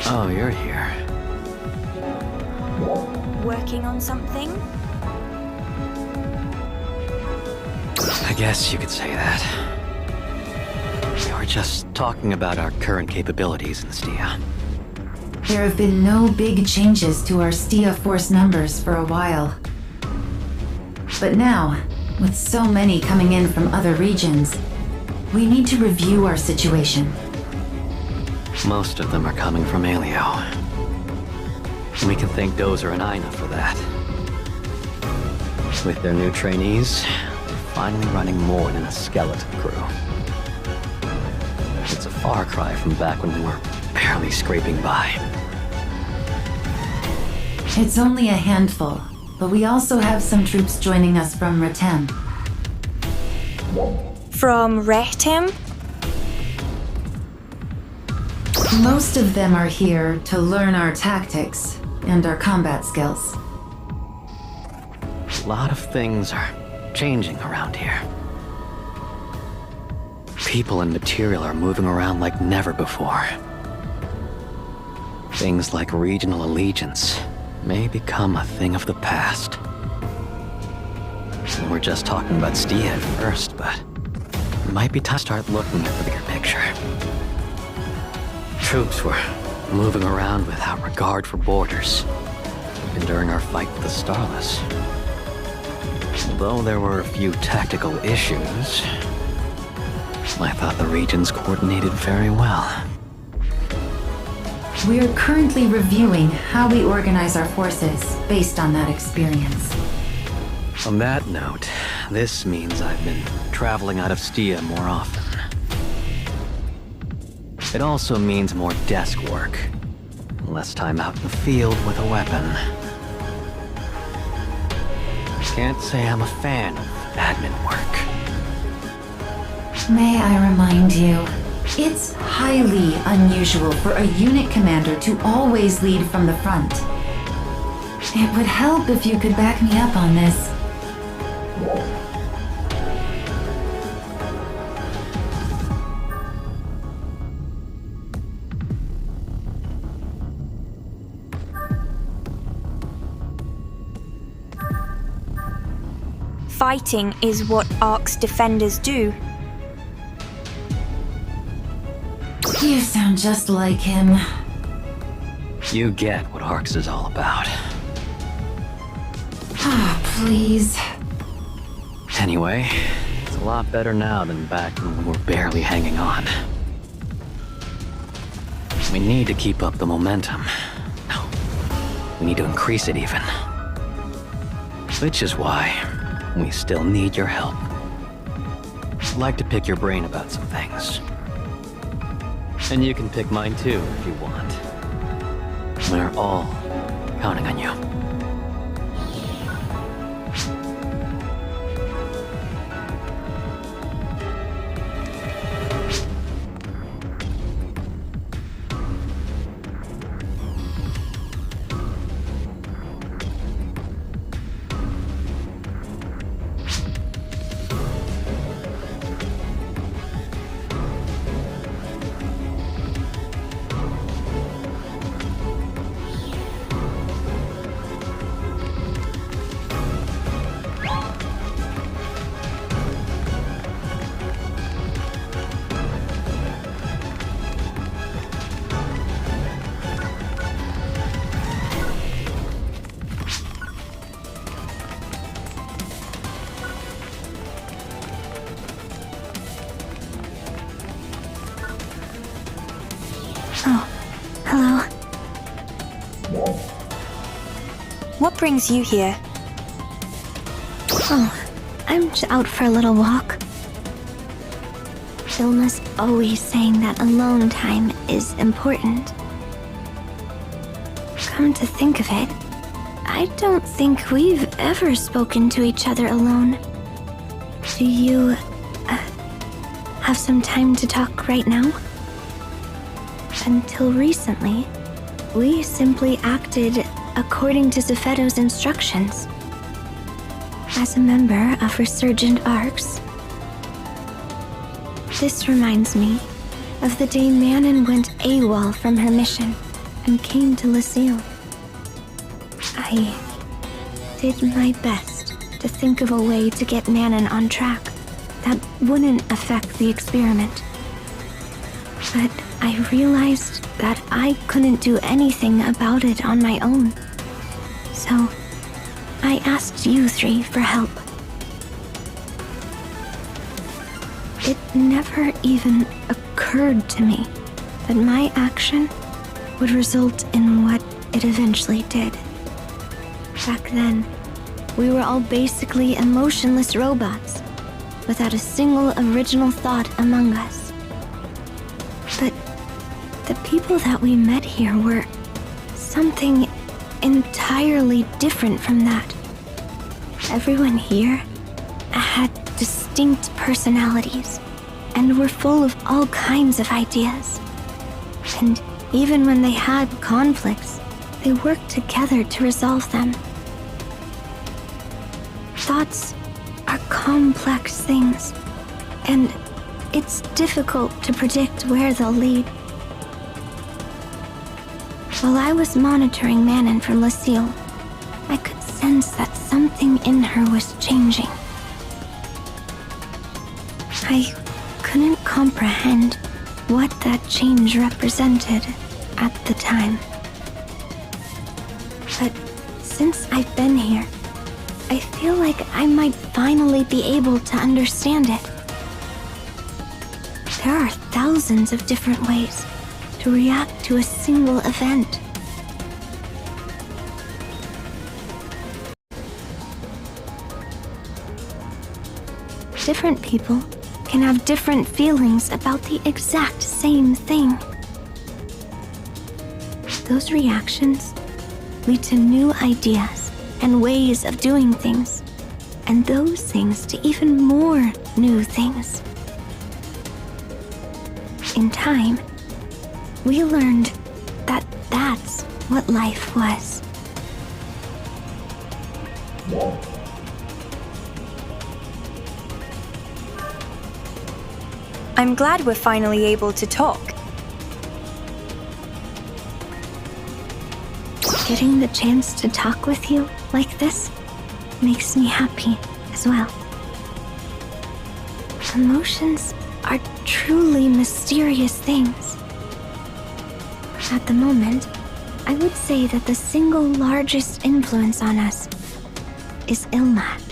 Oh, you're here. Working on something? I guess you could say that. We were just talking about our current capabilities in Stia. There have been no big changes to our Stia force numbers for a while. But now, with so many coming in from other regions, we need to review our situation. Most of them are coming from Alio. We can thank Dozer and Aina for that. With their new trainees, they're finally running more than a skeleton crew. It's a far cry from back when we were barely scraping by. It's only a handful, but we also have some troops joining us from Ratem. From Retem? Most of them are here to learn our tactics and our combat skills. A lot of things are changing around here. People and material are moving around like never before. Things like regional allegiance may become a thing of the past. We're just talking about Stia at first, but it might be time to start looking at the bigger picture. Troops were moving around without regard for borders, even during our fight with the Starless. Although there were a few tactical issues, I thought the regions coordinated very well. We are currently reviewing how we organize our forces based on that experience. On that note, this means I've been traveling out of Stia more often. It also means more desk work, less time out in the field with a weapon. Can't say I'm a fan of admin work. May I remind you, it's highly unusual for a unit commander to always lead from the front. It would help if you could back me up on this. Fighting is what ARKS defenders do. You sound just like him. You get what ARKS is all about. Ah, please. Anyway, it's a lot better now than back when we were barely hanging on. We need to keep up the momentum. No, we need to increase it even. Which is why we still need your help. I'd like to pick your brain about some things. And you can pick mine too if you want. We're all counting on you. Oh, hello. What brings you here? Oh, I'm just out for a little walk. Vilma's always saying that alone time is important. Come to think of it, I don't think we've ever spoken to each other alone. Do you have some time to talk right now? Until recently, we simply acted according to Zephedo's instructions. As a member of Resurgent ARKS, this reminds me of the day Manon went AWOL from her mission and came to Lucille. I did my best to think of a way to get Manon on track that wouldn't affect the experiment. But I realized that I couldn't do anything about it on my own. So I asked you three for help. It never even occurred to me that my action would result in what it eventually did. Back then, we were all basically emotionless robots, without a single original thought among us. But the people that we met here were something entirely different from that. Everyone here had distinct personalities and were full of all kinds of ideas. And even when they had conflicts, they worked together to resolve them. Thoughts are complex things, and it's difficult to predict where they'll lead. While I was monitoring Manon from Lucille, I could sense that something in her was changing. I couldn't comprehend what that change represented at the time. But since I've been here, I feel like I might finally be able to understand it. There are thousands of different ways to react to a single event. Different people can have different feelings about the exact same thing. Those reactions lead to new ideas and ways of doing things, and those things to even more new things. In time, we learned that that's what life was. I'm glad we're finally able to talk. Getting the chance to talk with you like this makes me happy as well. Emotions are truly mysterious things. At the moment, I would say that the single largest influence on us is Ilmat.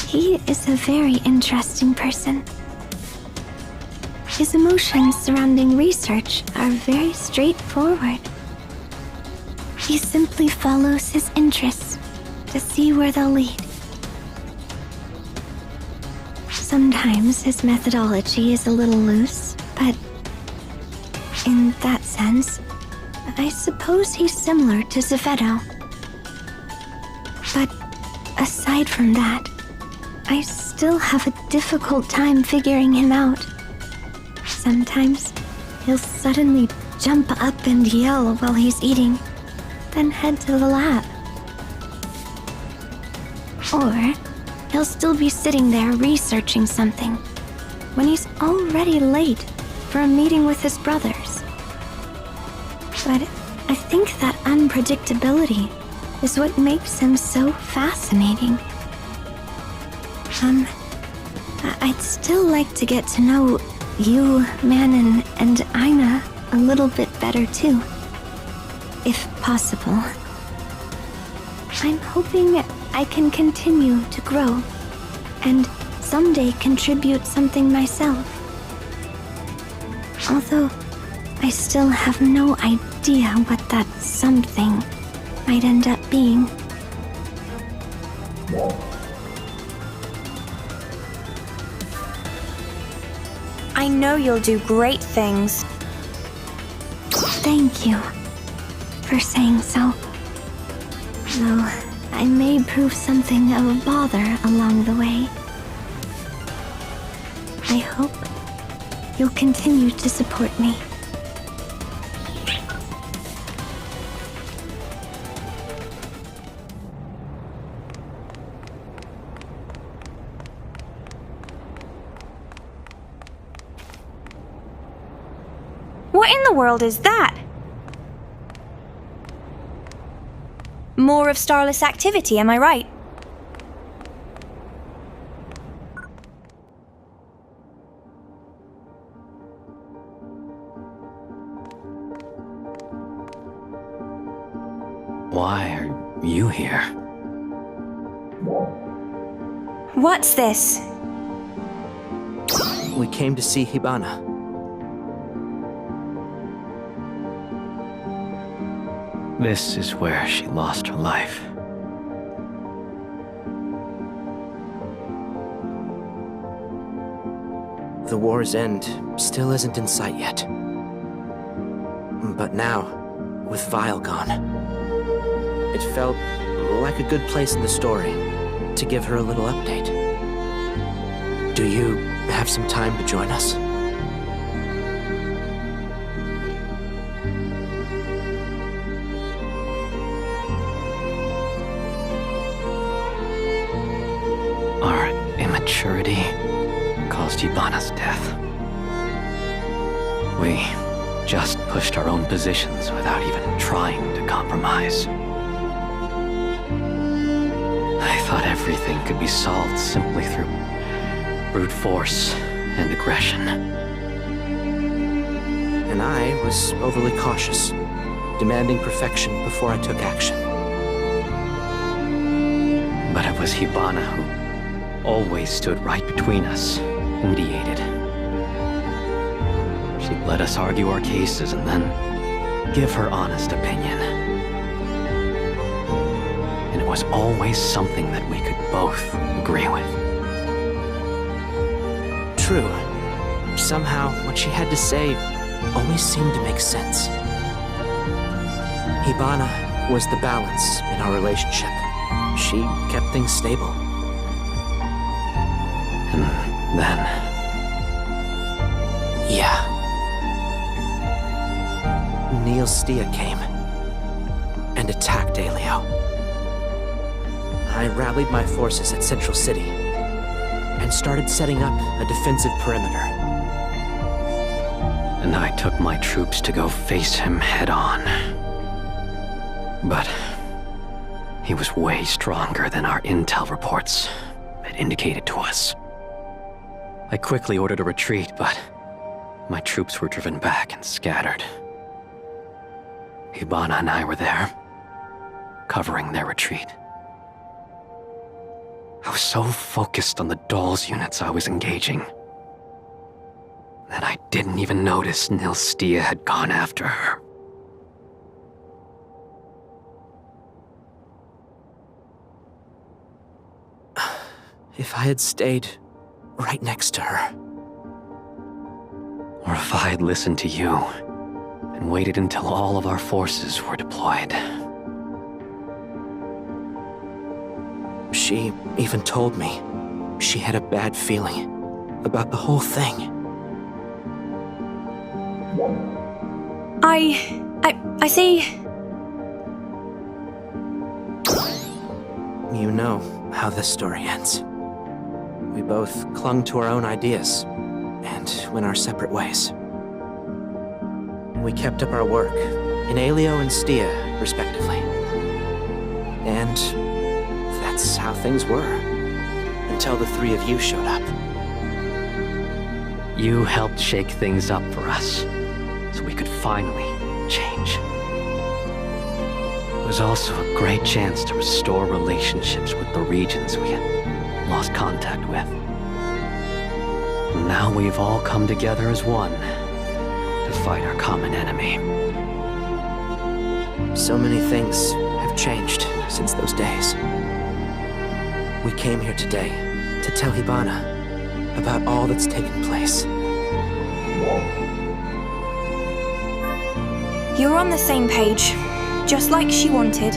He is a very interesting person. His emotions surrounding research are very straightforward. He simply follows his interests to see where they'll lead. Sometimes his methodology is a little loose, but in that sense, I suppose he's similar to Zephedo. But aside from that, I still have a difficult time figuring him out. Sometimes he'll suddenly jump up and yell while he's eating, then head to the lab. Or he'll still be sitting there researching something when he's already late for a meeting with his brothers. But I think that unpredictability is what makes him so fascinating. I'd still like to get to know you, Manon, and Aina a little bit better too, if possible. I'm hoping I can continue to grow and someday contribute something myself. Although I still have no idea what that something might end up being. I know you'll do great things. Thank you for saying so. Though I may prove something of a bother along the way. I hope you'll continue to support me. What in the world is that? More of starless activity, am I right? Why are you here? What's this? We came to see Hibana. This is where she lost her life. The war's end still isn't in sight yet. But now, with Vile gone, it felt like a good place in the story to give her a little update. Do you have some time to join us? Our immaturity caused Hibana's death. We just pushed our own positions without even trying to compromise. I thought everything could be solved simply through brute force and aggression. And I was overly cautious, demanding perfection before I took action. But it was Hibana who always stood right between us, mediated. She'd let us argue our cases and then give her honest opinion. And it was always something that we could both agree with. True. Somehow, what she had to say always seemed to make sense. Hibana was the balance in our relationship. She kept things stable. And then, Yeah. Stia came and attacked Aleo. I rallied my forces at Central City and started setting up a defensive perimeter. and I took my troops to go face him head on. But he was way stronger than our intel reports had indicated to us. I quickly ordered a retreat, but my troops were driven back and scattered. Hibana and I were there, covering their retreat. I was so focused on the Dolls units I was engaging that I didn't even notice Stia had gone after her. If I had stayed right next to her. Or if I had listened to you and waited until all of our forces were deployed. She even told me she had a bad feeling about the whole thing. I see. You know how this story ends. We both clung to our own ideas and went our separate ways. We kept up our work in Aleo and Stia, respectively. And that's how things were, until the three of you showed up. You helped shake things up for us, so we could finally change. It was also a great chance to restore relationships with the regions we had lost contact with. And now we've all come together as one to fight our common enemy. So many things have changed since those days. We came here today to tell Hibana about all that's taken place. You're on the same page, just like she wanted.